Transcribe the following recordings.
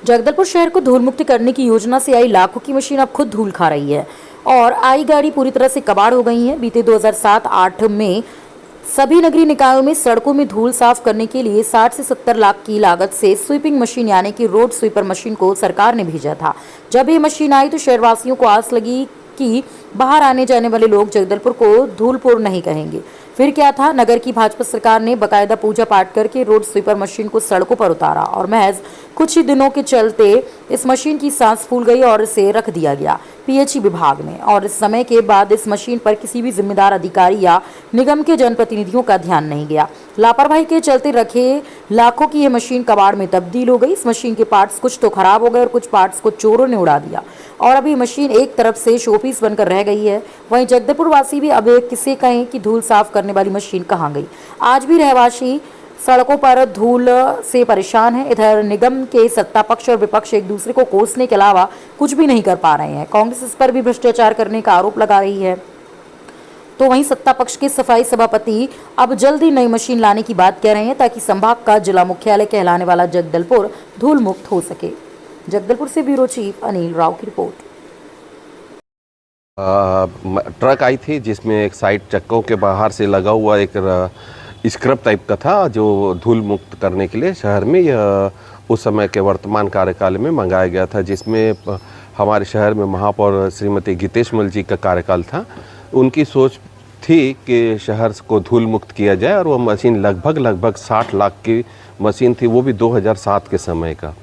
जगदलपुर शहर को धूल मुक्त करने की योजना से आई लाखों की मशीन अब खुद धूल खा रही है और आई गाड़ी पूरी तरह से कबाड़ हो गई है। बीते 2007-8 में सभी नगरीय निकायों में सड़कों में धूल साफ करने के लिए 60 से 70 लाख की लागत से स्वीपिंग मशीन यानी कि रोड स्वीपर मशीन को सरकार ने भेजा था। जब ये मशीन आई तो शहरवासियों को आस लगी कि बाहर आने जाने वाले लोग जगदलपुर को धूलपुर नहीं कहेंगे। फिर क्या था, नगर की भाजपा सरकार ने बकायदा पूजा पाठ करके रोड स्वीपर मशीन को सड़कों पर उतारा और महज कुछ ही दिनों के चलते इस मशीन की सांस फूल गई और इसे रख दिया गया पीएचई विभाग में। और इस समय के बाद इस मशीन पर किसी भी जिम्मेदार अधिकारी या निगम के जनप्रतिनिधियों का ध्यान नहीं गया। लापरवाही के चलते रखे लाखों की यह मशीन कबाड़ में तब्दील हो गई। इस मशीन के पार्ट्स कुछ तो खराब हो गए और कुछ पार्ट्स को चोरों ने उड़ा दिया और अभी मशीन एक तरफ से शोपीस बनकर रह गई है। वहीं जगदलपुर वासी भी अब किसे कहें कि धूल साफ करने वाली मशीन कहाँ गई। आज भी रहवासी सड़कों पर धूल से परेशान है। इधर निगम के सत्ता पक्ष और विपक्ष एक दूसरे को कोसने के अलावा कुछ भी नहीं कर पा रहे हैं। कांग्रेस इस पर भी भ्रष्टाचार करने का आरोप लगा रही है, तो वहीं सत्ता पक्ष के सफाई सभापति अब जल्दी नई मशीन लाने की बात कह रहे हैं ताकि संभाग का जिला मुख्यालय कहलाने वाला जगदलपुर धूल मुक्त हो सके। जगदलपुर से ब्यूरो चीफ अनिल राव की रिपोर्ट। ट्रक आई थी जिसमें एक साइड चक्कों के बाहर से लगा हुआ एक स्क्रब टाइप का था जो धूल मुक्त करने के लिए शहर में यह उस समय के वर्तमान कार्यकाल में मंगाया गया था, जिसमें हमारे शहर में महापौर श्रीमती गीतेश मल जी का कार्यकाल था। उनकी सोच थी कि शहर को धूल मुक्त किया जाए और वह मशीन लगभग 60 लाख की मशीन थी, वो भी 2007 के समय का।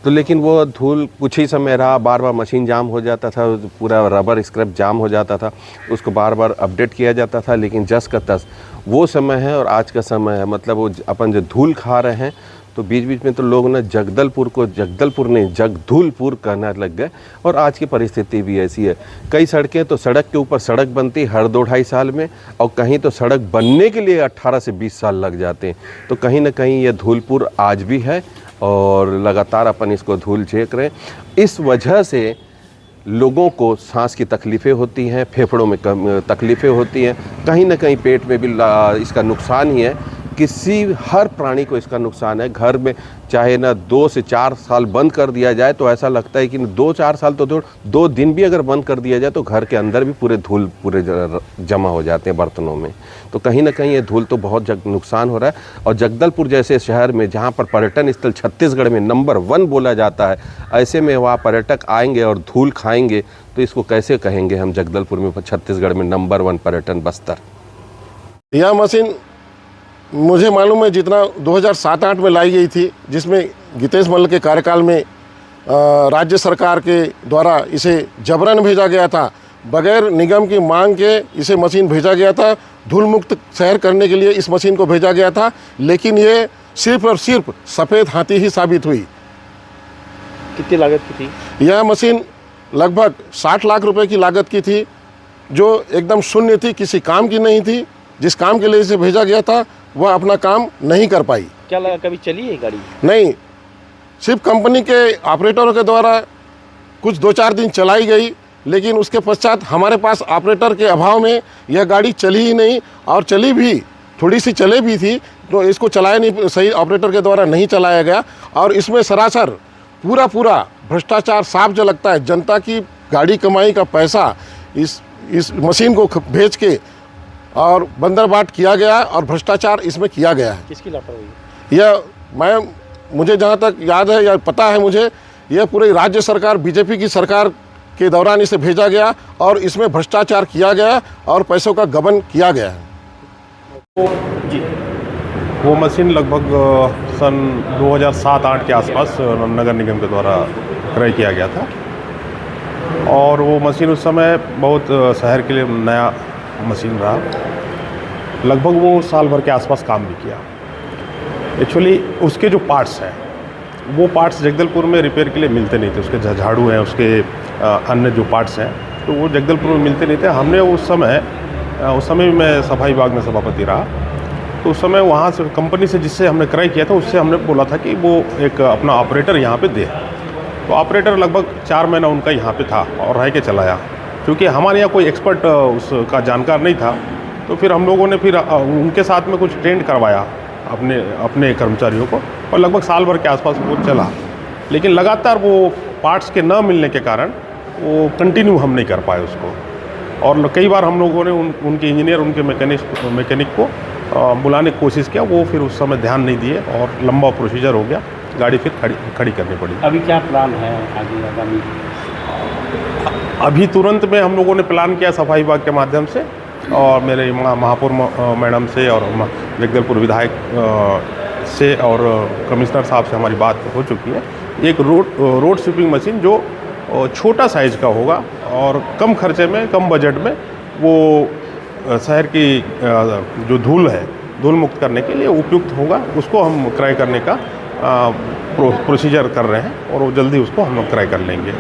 तो लेकिन वो धूल कुछ ही समय रहा, बार बार मशीन जाम हो जाता था, पूरा रबर स्क्रैप जाम हो जाता था, उसको बार बार अपडेट किया जाता था। लेकिन जस का तस वो समय है और आज का समय है, मतलब वो अपन जो धूल खा रहे हैं तो बीच बीच में तो लोग ना जगदलपुर को जगदलपुर नहीं जगधूलपुर कहना लग गए। और आज की परिस्थिति भी ऐसी है, कई सड़कें तो सड़क के ऊपर सड़क बनती हर 2-2.5 साल में और कहीं तो सड़क बनने के लिए 18 से 20 साल लग जाते हैं। तो कहीं ना कहीं ये धूलपुर आज भी है और लगातार अपन इसको धूल झेक रहे हैं। इस वजह से लोगों को सांस की तकलीफ़ें होती हैं, फेफड़ों में तकलीफ़ें होती हैं, कहीं ना कहीं पेट में भी इसका नुकसान ही है। हर प्राणी को इसका नुकसान है। घर में चाहे ना 2 से 4 साल बंद कर दिया जाए तो ऐसा लगता है कि 2-4 साल तो 2 दिन भी अगर बंद कर दिया जाए तो घर के अंदर भी पूरे धूल जमा हो जाते हैं बर्तनों में। तो कहीं ना कहीं ये धूल तो बहुत नुकसान हो रहा है। और जगदलपुर जैसे शहर में जहाँ पर पर्यटन स्थल छत्तीसगढ़ में नंबर 1 बोला जाता है, ऐसे में वहाँ पर्यटक आएंगे और धूल खाएंगे तो इसको कैसे कहेंगे हम जगदलपुर में छत्तीसगढ़ में नंबर 1 पर्यटन बस्तर। यह मशीन मुझे मालूम है जितना 2007-8 में लाई गई थी, जिसमें गीतेश मल्ल के कार्यकाल में राज्य सरकार के द्वारा इसे जबरन भेजा गया था, बगैर निगम की मांग के इसे मशीन भेजा गया था। धूल मुक्त शहर करने के लिए इस मशीन को भेजा गया था, लेकिन ये सिर्फ और सिर्फ सफ़ेद हाथी ही साबित हुई। कितनी लागत की थी? यह मशीन लगभग 60 लाख रुपए की लागत की थी, जो एकदम शून्य थी, किसी काम की नहीं थी। जिस काम के लिए इसे भेजा गया था वह अपना काम नहीं कर पाई। क्या लगा कभी चली है गाड़ी? नहीं, सिर्फ कंपनी के ऑपरेटरों के द्वारा कुछ 2-4 दिन चलाई गई, लेकिन उसके पश्चात हमारे पास ऑपरेटर के अभाव में यह गाड़ी चली ही नहीं। और चली भी थोड़ी सी चले भी थी तो इसको चलाया नहीं, सही ऑपरेटर के द्वारा नहीं चलाया गया। और इसमें सरासर पूरा भ्रष्टाचार साफ जो लगता है। जनता की गाड़ी कमाई का पैसा इस मशीन को भेज के और बंदरबाट किया गया और भ्रष्टाचार इसमें किया गया है। किसकी लापरवाही? यह मुझे जहाँ तक याद है या पता है मुझे, यह पूरी राज्य सरकार बीजेपी की सरकार के दौरान इसे भेजा गया और इसमें भ्रष्टाचार किया गया और पैसों का गबन किया गया है। जी, वो मशीन लगभग सन 2007-8 के आसपास नगर निगम के द्वारा क्रय किया गया था और वो मशीन उस समय बहुत शहर के लिए नया मशीन रहा। लगभग वो साल भर के आसपास काम भी किया। एक्चुअली उसके जो पार्ट्स हैं वो पार्ट्स जगदलपुर में रिपेयर के लिए मिलते नहीं थे। उसके झाड़ू हैं, उसके अन्य जो पार्ट्स हैं तो वो जगदलपुर में मिलते नहीं थे। हमने उस समय भी मैं सफाई विभाग में सभापति रहा, तो उस समय वहाँ से कंपनी से जिससे हमने क्रय किया था उससे हमने बोला था कि वो एक अपना ऑपरेटर यहाँ पे दे। तो ऑपरेटर लगभग 4 महीना उनका यहाँ पे था और रह के चलाया। क्योंकि हमारे यहाँ कोई एक्सपर्ट उसका जानकार नहीं था, तो फिर हम लोगों ने फिर उनके साथ में कुछ ट्रेंड करवाया अपने कर्मचारियों को और लगभग साल भर के आसपास वो चला। लेकिन लगातार वो पार्ट्स के न मिलने के कारण वो कंटिन्यू हम नहीं कर पाए उसको। और कई बार हम लोगों ने उनके इंजीनियर, उनके मैकेनिक को बुलाने की कोशिश किया, वो फिर उस समय ध्यान नहीं दिए और लंबा प्रोसीजर हो गया, गाड़ी फिर खड़ी करनी पड़ी। अभी क्या प्लान है आगे आगामी? अभी तुरंत में हम लोगों ने प्लान किया सफाई विभाग के माध्यम से, और मेरे महापौर मैडम से और जगदलपुर विधायक से और कमिश्नर साहब से हमारी बात हो चुकी है। एक रोड स्वीपिंग मशीन जो छोटा साइज़ का होगा और कम खर्चे में, कम बजट में वो शहर की जो धूल है, धूल मुक्त करने के लिए उपयुक्त होगा, उसको हम क्रय करने का प्रोसीजर कर रहे हैं और वो जल्दी उसको हम लोग क्रय कर लेंगे।